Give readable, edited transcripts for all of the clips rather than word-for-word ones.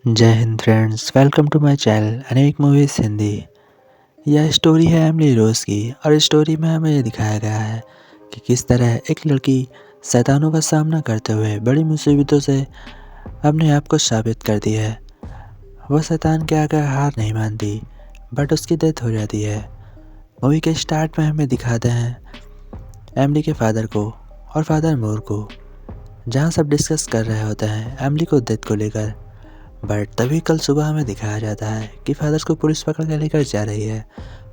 जय Hind friends, welcome to my channel अनेक movies Hindi. यह स्टोरी है एमिली रोज़ की और इस स्टोरी में हमें ये दिखाया गया है कि किस तरह एक लड़की शैतानों का सामना करते हुए बड़ी मुसीबतों से अपने आप को साबित करती है। वह शैतान के आगे हार नहीं मानती, बट उसकी डेथ हो जाती है। मूवी के स्टार्ट में हमें दिखाते हैं एमिली के फादर को और फादर मूर को, जहाँ सब डिस्कस कर रहे होते हैं एमिली को डेथ को लेकर। बट तभी कल सुबह हमें दिखाया जाता है कि फादर को पुलिस पकड़ कर लेकर जा रही है।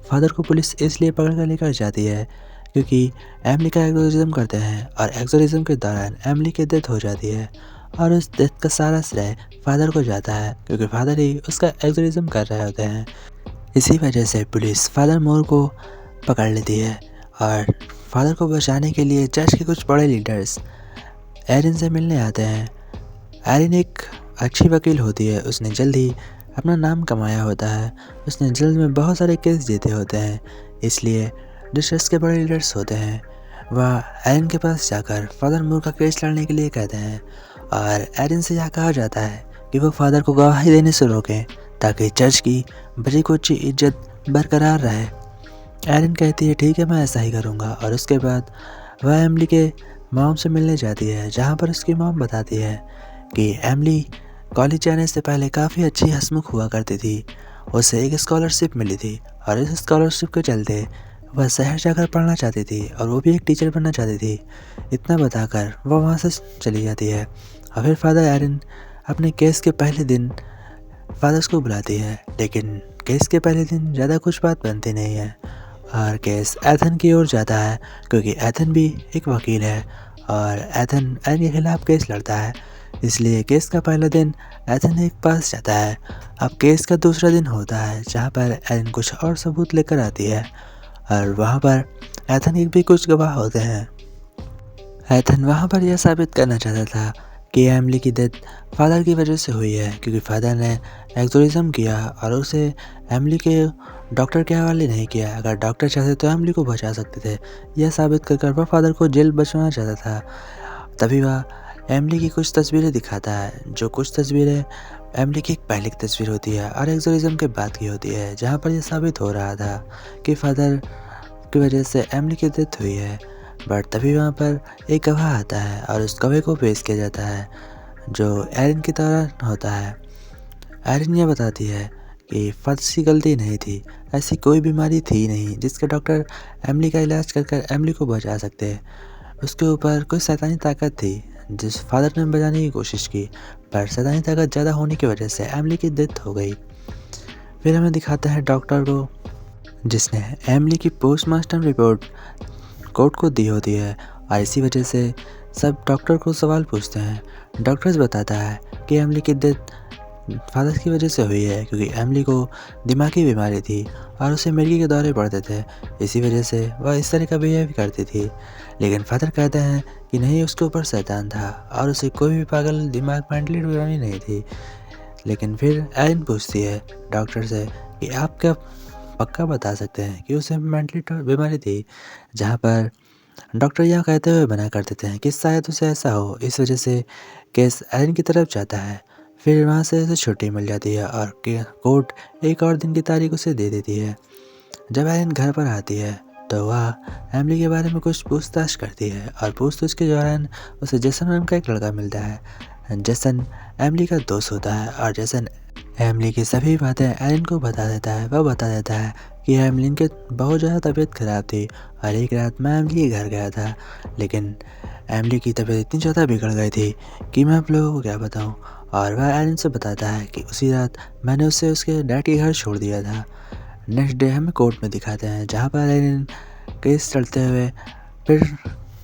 फादर को पुलिस इसलिए पकड़ कर लेकर जाती है क्योंकि एमिली का एक्सोर्सिज्म करते हैं और एक्सोर्सिज्म के दौरान एमिली की डेथ हो जाती है और उस डेथ का सारा श्रेय फादर को जाता है क्योंकि फादर ही उसका एक्सोर्सिज्म कर रहे होते हैं। इसी वजह से पुलिस फादर मोर को पकड़ लेती है और फादर को बचाने के लिए चर्च के कुछ बड़े लीडर्स एरिन से मिलने आते हैं। एरिन एक अच्छी वकील होती है, उसने जल्द ही अपना नाम कमाया होता है, उसने जल्द में बहुत सारे केस जीते होते हैं, इसलिए जो चर्च के बड़े लीडर्स होते हैं वह एरिन के पास जाकर फादर मूर का केस लड़ने के लिए कहते हैं और एरिन से यह कहा जाता है कि वो फादर को गवाही देने से रोकें ताकि चर्च की बची कुची इज्जत बरकरार रहे। एरिन कहती है ठीक है, मैं ऐसा ही करूँगा और उसके बाद वह एमिली के मॉम से मिलने जाती है, जहाँ पर उसकी मॉम बताती है कि एमिली कॉलेज जाने से पहले काफ़ी अच्छी हंसमुख हुआ करती थी। उसे एक स्कॉलरशिप मिली थी और इस स्कॉलरशिप के चलते वह शहर जाकर पढ़ना चाहती थी और वो भी एक टीचर बनना चाहती थी। इतना बताकर वह वहाँ से चली जाती है और फिर फादर एरिन अपने केस के पहले दिन फादर्स को बुलाती है, लेकिन केस के पहले दिन ज़्यादा कुछ बात बनती नहीं है और केस एथन की ओर जाता है क्योंकि एथन भी एक वकील है और एथन एरिन के खिलाफ केस लड़ता है। इसलिए केस का पहला दिन एथन के पास जाता है। अब केस का दूसरा दिन होता है जहाँ पर एरिन कुछ और सबूत लेकर आती है और वहाँ पर एथन के भी कुछ गवाह होते हैं। एथन वहाँ पर यह साबित करना चाहता था कि एमिली की डेथ फादर की वजह से हुई है क्योंकि फादर ने एक्सोर्सिज्म किया और उसे एमिली के डॉक्टर के हवाले नहीं किया। अगर डॉक्टर चाहते तो एमिली को बचा सकते थे। यह साबित कर वह फादर को जेल बचवाना चाहता था। तभी वह एमिली की कुछ तस्वीरें दिखाता है, जो कुछ तस्वीरें एमिली की एक पहले की तस्वीर होती है और एक्सोर्सिज्म के बाद की होती है, जहाँ पर यह साबित हो रहा था कि फादर की वजह से एमिली की डेथ हुई है। बट तभी वहाँ पर एक गवाह आता है और उस गवाह को पेश किया जाता है जो एरिन की तरह होता है। एरिन यह बताती है कि फादर की गलती नहीं थी, ऐसी कोई बीमारी थी नहीं जिसके डॉक्टर एमिली का इलाज कर एमिली को बचा सकते। उसके ऊपर कोई शैतानी ताकत थी जिस फादर ने बचाने की कोशिश की, पर शैतानी ताकत ज़्यादा होने की वजह से एमिली की डेथ हो गई। फिर हमें दिखाता है डॉक्टर को जिसने एमिली की पोस्टमार्टम रिपोर्ट कोर्ट को दी होती है और इसी वजह से सब डॉक्टर को सवाल पूछते हैं। डॉक्टर्स बताता है कि एमिली की डेथ फादर की वजह से हुई है क्योंकि एमिली को दिमागी बीमारी थी और उसे मिर्गी के दौरे पड़ते थे, इसी वजह से वह इस तरह का बिहेव करती थी। लेकिन फादर कहते हैं कि नहीं, उसके ऊपर शैतान था और उसे कोई भी पागल दिमाग मेंटली बीमारी नहीं थी। लेकिन फिर एरिन पूछती है डॉक्टर से कि आप क्या पक्का बता सकते हैं कि उसे मेंटली बीमारी थी, जहाँ पर डॉक्टर यह कहते हुए मना कर देते हैं कि शायद उसे ऐसा हो। इस वजह से केस एरिन की तरफ जाता है। फिर वहाँ से उसे छुट्टी मिल जाती है और कोर्ट एक और दिन की तारीख उसे दे देती है। जब एरिन घर पर आती है तो वह एमिली के बारे में कुछ पूछताछ करती है और पूछताछ के दौरान उसे जेसन नाम का एक लड़का मिलता है। जेसन एमिली का दोस्त होता है और जेसन एमिली की सभी बातें एरिन को बता देता है। वह बता देता है कि एमिली की बहुत ज़्यादा तबीयत ख़राब थी और एक रात मैं एमिली के घर गया था, लेकिन एमिली की तबीयत इतनी ज़्यादा बिगड़ गई थी कि मैं आप लोगों को क्या बताऊं। और वह एरिन से बताता है कि उसी रात मैंने उसे उसके डैड के घर छोड़ दिया था। नेक्स्ट डे हमें कोर्ट में दिखाते हैं जहाँ पर एरिन केस चलते हुए फिर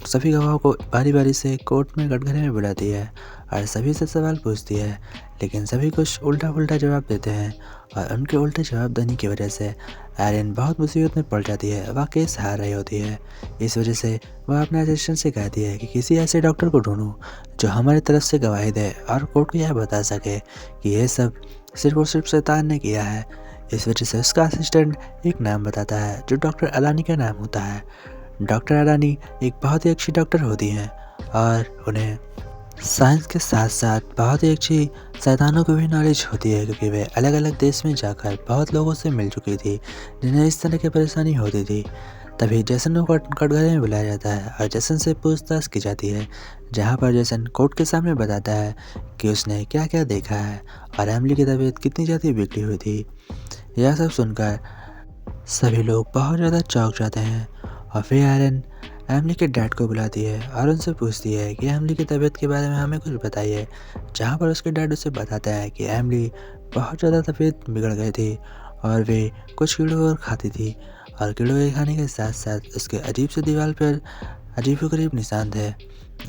सभी गवाहों को बारी बारी से कोर्ट में कटघरे में बुलाती है और सभी से सवाल पूछती है, लेकिन सभी कुछ उल्टा पुल्टा जवाब देते हैं और उनके उल्टे जवाब देने की वजह से एरिन बहुत मुसीबत में पड़ जाती है। वह केस हार रही होती है। इस वजह से वह अपने असिस्टेंट से कहती है कि किसी ऐसे डॉक्टर को ढूंढूं जो हमारी तरफ से गवाही दे और कोर्ट को यह बता सके कि यह सब सिर्फ और सिर्फ शैतान ने किया है। इस वजह से उसका असिस्टेंट एक नाम बताता है जो डॉक्टर अलानी का नाम होता है। डॉक्टर अलानी एक बहुत ही अच्छी डॉक्टर होती हैं और उन्हें साइंस के साथ साथ बहुत ही अच्छी शैतानों को भी नॉलेज होती है, क्योंकि वे अलग अलग देश में जाकर बहुत लोगों से मिल चुकी थी जिन्हें इस तरह की परेशानी होती थी। तभी जैसन को कटघरे में बुलाया जाता है और जैसन से पूछताछ की जाती है, जहाँ पर जैसन कोर्ट के सामने बताता है कि उसने क्या क्या देखा है और एमिली की तबीयत कितनी ज़्यादा बिगड़ी हुई थी। यह सब सुनकर सभी लोग बहुत ज़्यादा चौंक जाते हैं और फिर एरन एमिली के डैड को बुलाती है और उनसे पूछती है कि एमिली की तबीयत के बारे में हमें कुछ बताइए। जहाँ पर उसके डैड उसे बताता है कि एमिली बहुत ज़्यादा तबीयत बिगड़ गई थी और वे कुछ कीड़ों और खाती थी, और कीड़ों के खाने के साथ साथ उसके अजीब से दीवार पर अजीबोगरीब निशान थे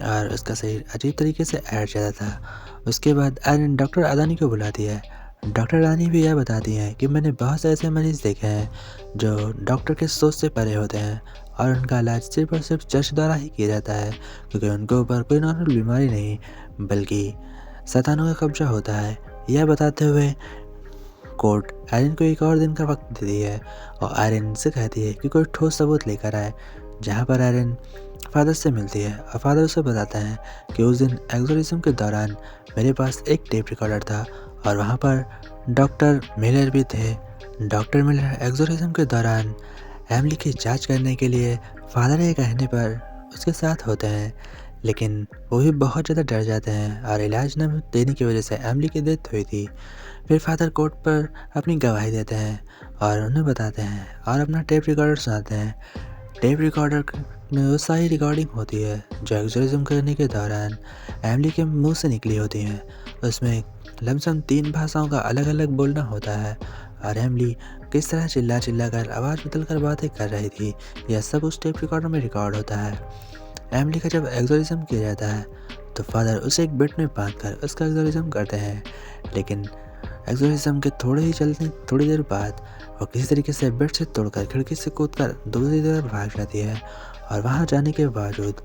और उसका शरीर अजीब तरीके से ऐड जाता था। उसके बाद एरन डॉक्टर अदानी को बुलाती है। डॉक्टर रानी भी यह बताती हैं कि मैंने बहुत से ऐसे मरीज़ देखे हैं जो डॉक्टर के सोच से परे होते हैं और उनका इलाज सिर्फ और सिर्फ चर्च द्वारा ही किया जाता है, क्योंकि उनके ऊपर कोई नॉर्मल बीमारी नहीं बल्कि शैतानों का कब्जा होता है। यह बताते हुए कोर्ट आयरन को एक और दिन का वक्त देती है और आयरन से कहती है कि कोई ठोस सबूत लेकर आए। जहाँ पर आयरन फादर से मिलती है और फादर उसे बताते हैं कि उस दिन एग्जोरिज्म के दौरान मेरे पास एक टेप रिकॉर्डर था और वहाँ पर डॉक्टर मिलर भी थे। डॉक्टर मिलर एग्जोरिज्म के दौरान एमिली की जांच करने के लिए फादर के कहने पर उसके साथ होते हैं, लेकिन वो भी बहुत ज़्यादा डर जाते हैं और इलाज न देने की वजह से एमिली की डेथ हुई थी। फिर फादर कोर्ट पर अपनी गवाही देते हैं और उन्हें बताते हैं और अपना टेप रिकॉर्डर सुनाते हैं। टेप रिकॉर्डर में वो सारी रिकॉर्डिंग होती है जो एग्जोरिज्म करने के दौरान एमिली के मुंह से निकली होती हैं। उसमें लमसम 3 भाषाओं का अलग अलग बोलना होता है और एमिली किस तरह चिल्ला चिल्ला कर आवाज़ बदल कर बातें कर रही थी, यह सब उस टेप रिकॉर्डर में रिकॉर्ड होता है। एमिली का जब एग्जोरिज्म किया जाता है तो फादर उसे एक बेड में बांधकर उसका एग्जोरिज्म करते हैं, लेकिन एग्जोरिज्म के थोड़ी देर बाद वो किसी तरीके से बेड से तोड़कर खिड़की से कूदकर दूसरी तरफ भाग जाती है और वहाँ जाने के बावजूद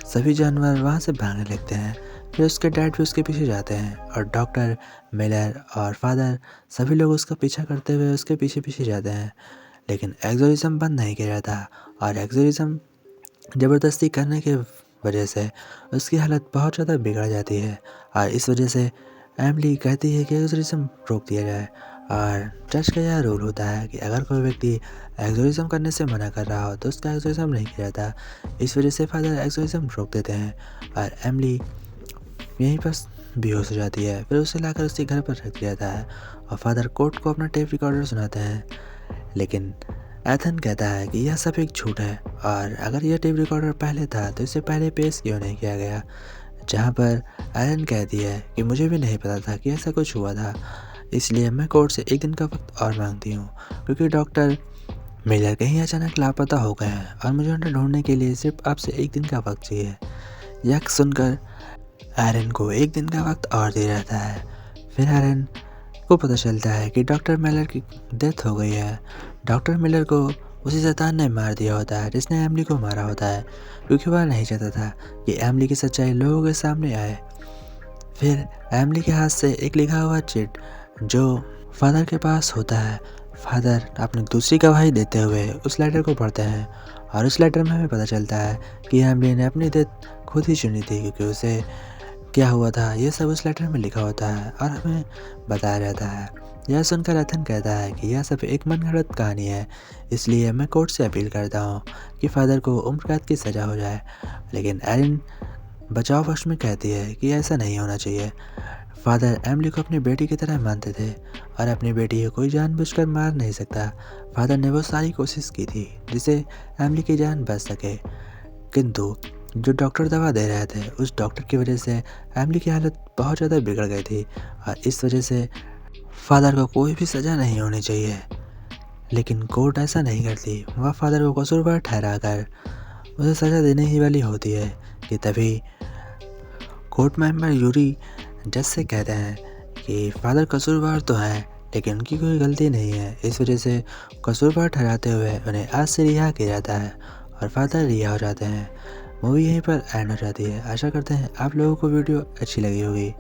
सभी जानवर वहाँ से भागने लगते हैं। फिर उसके डैड भी उसके पीछे जाते हैं और डॉक्टर मिलर और फादर सभी लोग उसका पीछा करते हुए उसके पीछे पीछे जाते हैं, लेकिन एग्जोरिज्म बंद नहीं किया जाता और एग्जोरिज्म ज़बरदस्ती करने की वजह से उसकी हालत बहुत ज़्यादा बिगड़ जाती है और इस वजह से एमिली कहती है कि एग्जोरिज्म रोक दिया जाए। और चर्च का यह रूल होता है कि अगर कोई व्यक्ति एग्जोरिज्म करने से मना कर रहा हो तो उसका एग्जोरिज्म नहीं किया जाता। इस वजह से फादर एग्जोरिज्म रोक देते हैं और एमिली यहीं पर बेहोश हो जाती है। फिर उसे लाकर उसके घर पर रख दिया जाता है और फादर कोर्ट को अपना टेप रिकॉर्डर सुनाते हैं, लेकिन एथन कहता है कि यह सब एक झूठ है और अगर यह टेप रिकॉर्डर पहले था तो इसे पहले पेश क्यों नहीं किया गया। जहाँ पर एरन कहती है कि मुझे भी नहीं पता था कि ऐसा कुछ हुआ था, इसलिए मैं कोर्ट से एक दिन का वक्त और मांगती हूँ, क्योंकि डॉक्टर मिलर कहीं अचानक लापता हो गए हैं और मुझे उन्हें ढूंढने के लिए सिर्फ आपसे एक दिन का वक्त चाहिए। यह सुनकर एरन को एक दिन का वक्त और दे रहता है। फिर एरन को पता चलता है कि डॉक्टर मिलर की डेथ हो गई है। डॉक्टर मिलर को उसी शैतान ने मार दिया होता है जिसने एमिली को मारा होता है, क्योंकि वह नहीं चाहता था कि एमिली की सच्चाई लोगों के सामने आए। फिर एमिली के हाथ से एक लिखा हुआ चिट जो फादर के पास होता है, फादर अपनी दूसरी गवाही देते हुए उस लेटर को पढ़ते हैं और उस लेटर में हमें पता चलता है कि एमिली ने अपनी डेथ खुद ही चुनी थी, क्योंकि उसे क्या हुआ था ये सब उस लेटर में लिखा होता है और हमें बताया जाता है। यह सुनकर एथन कहता है कि यह सब एक मनगढ़ंत कहानी है, इसलिए मैं कोर्ट से अपील करता हूँ कि फादर को उम्र कैद की सज़ा हो जाए। लेकिन एरिन बचाव पक्ष में कहती है कि ऐसा नहीं होना चाहिए। फादर एमिली को अपनी बेटी की तरह मानते थे और अपनी बेटी को कोई जानबूझकर मार नहीं सकता। फादर ने वो सारी कोशिश की थी जिससे एमिली की जान बच सके, किंतु जो डॉक्टर दवा दे रहे थे उस डॉक्टर की वजह से एमिली की हालत बहुत ज़्यादा बिगड़ गई थी और इस वजह से फादर को कोई भी सज़ा नहीं होनी चाहिए। लेकिन कोर्ट ऐसा नहीं करती, वह फादर को कसूरवार ठहराकर उसे सज़ा देने ही वाली होती है कि तभी कोर्ट मेंबर यूरी जज से कहते हैं कि फादर कसूरवार तो हैं लेकिन उनकी कोई गलती नहीं है। इस वजह से कसूरवार ठहराते हुए उन्हें आज से रिहा किया जाता है और फादर रिहा हो जाते हैं। मूवी यहीं पर एंड हो जाती है। आशा करते हैं आप लोगों को वीडियो अच्छी लगी होगी।